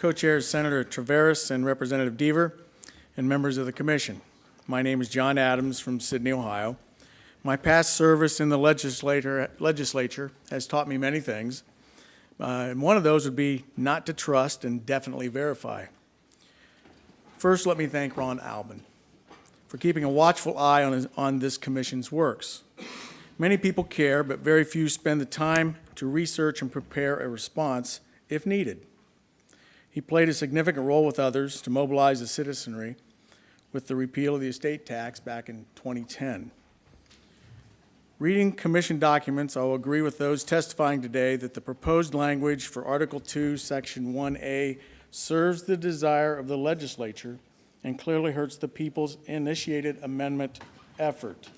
co-chairs Senator Traveris and Representative Deaver, and members of the commission. My name is John Adams from Sydney, Ohio. My past service in the legislature has taught me many things, and one of those would be not to trust and definitely verify. First, let me thank Ron Albin for keeping a watchful eye on this commission's works. Many people care, but very few spend the time to research and prepare a response if needed. He played a significant role with others to mobilize the citizenry with the repeal of the estate tax back in 2010. Reading commission documents, I will agree with those testifying today that the proposed language for Article 2, Section 1A serves the desire of the legislature and clearly hurts the people's initiated amendment effort.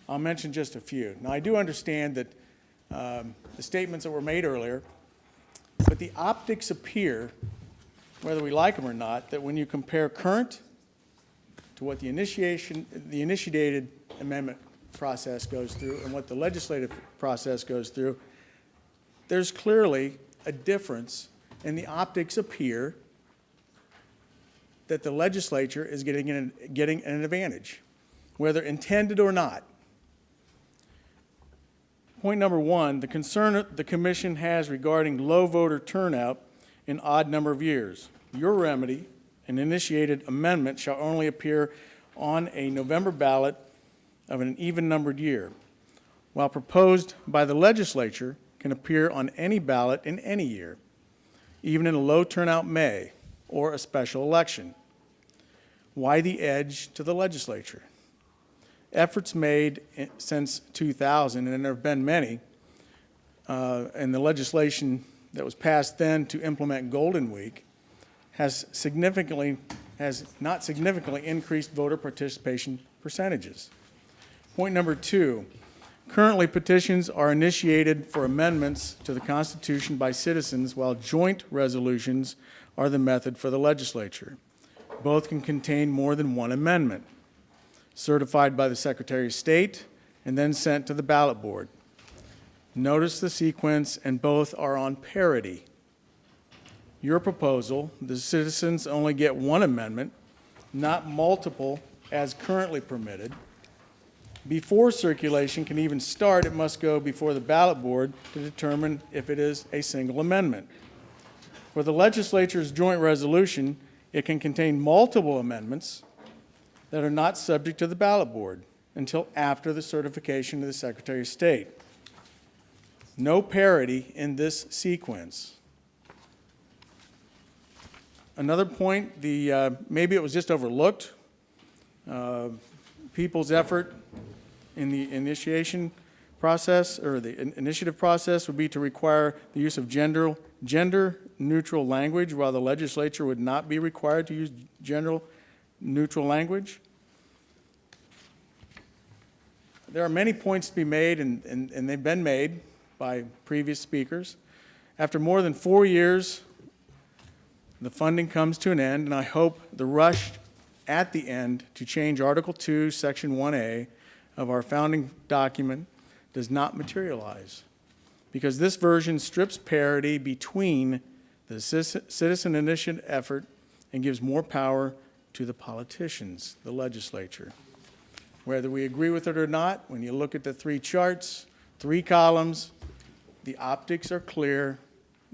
I'll mention just a few. Now, I do understand that the statements that were made earlier, but the optics appear, whether we like them or not, that when you compare current to what the initiated amendment process goes through and what the legislative process goes through, there's clearly a difference, and the optics appear that the legislature is getting an advantage, whether intended or not. Point number one, the concern the commission has regarding low voter turnout in odd number of years. Your remedy, an initiated amendment, shall only appear on a November ballot of an even-numbered year, while proposed by the legislature can appear on any ballot in any year, even in a low turnout May or a special election. Why the edge to the legislature? Efforts made since 2000, and there have been many, and the legislation that was passed then to implement Golden Week has not significantly increased voter participation percentages. Point number two, currently petitions are initiated for amendments to the Constitution by citizens, while joint resolutions are the method for the legislature. Both can contain more than one amendment, certified by the Secretary of State and then sent to the ballot board. Notice the sequence, and both are on parity. Your proposal, the citizens only get one amendment, not multiple as currently permitted. Before circulation can even start, it must go before the ballot board to determine if it is a single amendment. For the legislature's joint resolution, it can contain multiple amendments that are not subject to the ballot board until after the certification of the Secretary of State. No parity in this sequence. Another point, maybe it was just overlooked. People's effort in the initiation process, or the initiative process, would be to require the use of gender-neutral language, while the legislature would not be required to use gender-neutral language. There are many points to be made, and they've been made by previous speakers. After more than 4 years, the funding comes to an end, and I hope the rush at the end to change Article 2, Section 1A of our founding document does not materialize, because this version strips parity between the citizen initiative effort and gives more power to the politicians, the legislature. Whether we agree with it or not, when you look at the three charts, 3 columns, the optics are clear,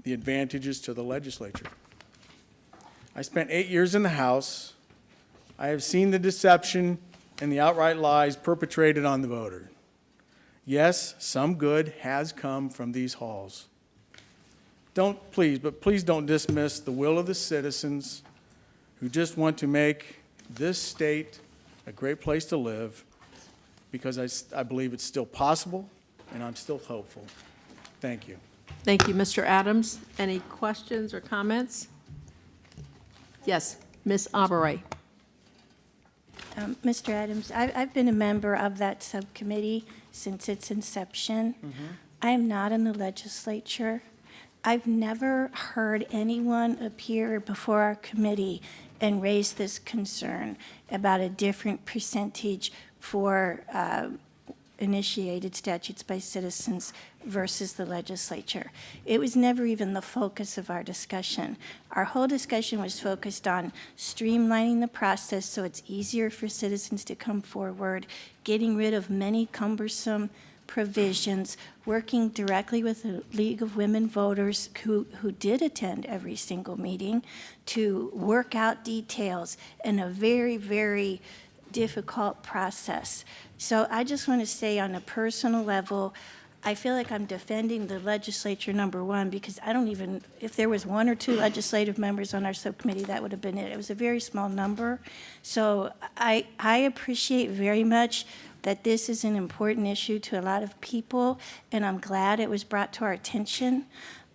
the advantages to the legislature. I spent 8 years in the House. I have seen the deception and the outright lies perpetrated on the voter. Yes, some good has come from these halls. Please don't dismiss the will of the citizens who just want to make this state a great place to live, because I believe it's still possible, and I'm still hopeful. Thank you. Thank you, Mr. Adams. Any questions or comments? Yes, Ms. Albright. Mr. Adams, I've been a member of that subcommittee since its inception. I am not in the legislature. I've never heard anyone appear before our committee and raise this concern about a different percentage for initiated statutes by citizens versus the legislature. It was never even the focus of our discussion. Our whole discussion was focused on streamlining the process so it's easier for citizens to come forward, getting rid of many cumbersome provisions, working directly with the League of Women Voters who did attend every single meeting to work out details in a very, very difficult process. So I just want to say on a personal level, I feel like I'm defending the legislature, number one, because I don't even, if there was one or two legislative members on our subcommittee, that would have been it. It was a very small number. So I appreciate very much that this is an important issue to a lot of people, and I'm glad it was brought to our attention.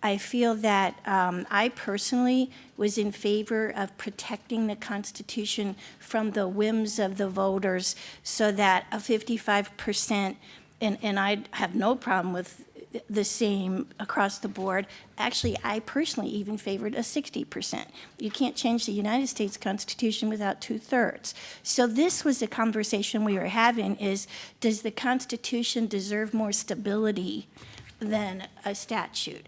I feel that I personally was in favor of protecting the Constitution from the whims of the voters so that a 55%, and I have no problem with the same across the board. Actually, I personally even favored a 60%. You can't change the United States Constitution without 2/3. So this was the conversation we were having is, does the Constitution deserve more stability than a statute?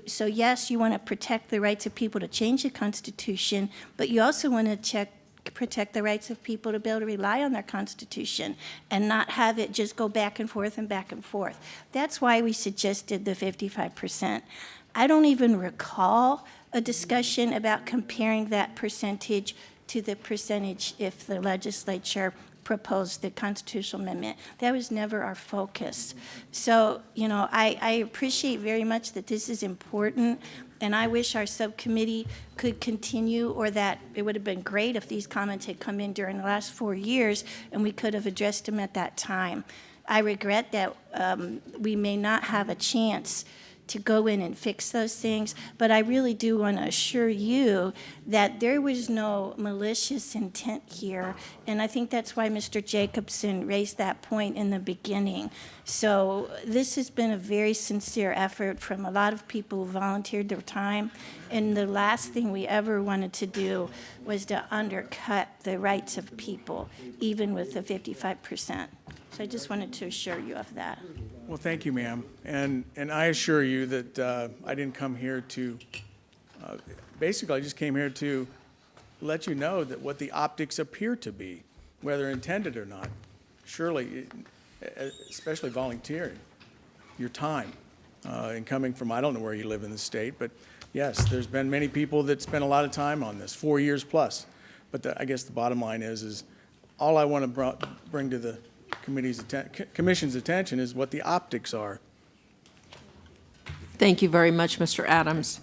So yes, you want to protect the rights of people to change the Constitution, but you also want to protect the rights of people to be able to rely on their Constitution and not have it just go back and forth and back and forth. That's why we suggested the 55%. I don't even recall a discussion about comparing that percentage to the percentage if the legislature proposed the constitutional amendment. That was never our focus. So, I appreciate very much that this is important, and I wish our subcommittee could continue, or that it would have been great if these comments had come in during the last 4 years and we could have addressed them at that time. I regret that we may not have a chance to go in and fix those things, but I really do want to assure you that there was no malicious intent here, and I think that's why Mr. Jacobson raised that point in the beginning. So this has been a very sincere effort from a lot of people who volunteered their time, and the last thing we ever wanted to do was to undercut the rights of people, even with the 55%. So I just wanted to assure you of that. Well, thank you, ma'am. And I assure you that I didn't come here to, basically, I just came here to let you know that what the optics appear to be, whether intended or not. Surely, especially volunteering, your time, and coming from, I don't know where you live in the state, but yes, there's been many people that spent a lot of time on this, 4 years plus. But I guess the bottom line is all I want to bring to the commission's attention is what the optics are. Thank you very much, Mr. Adams.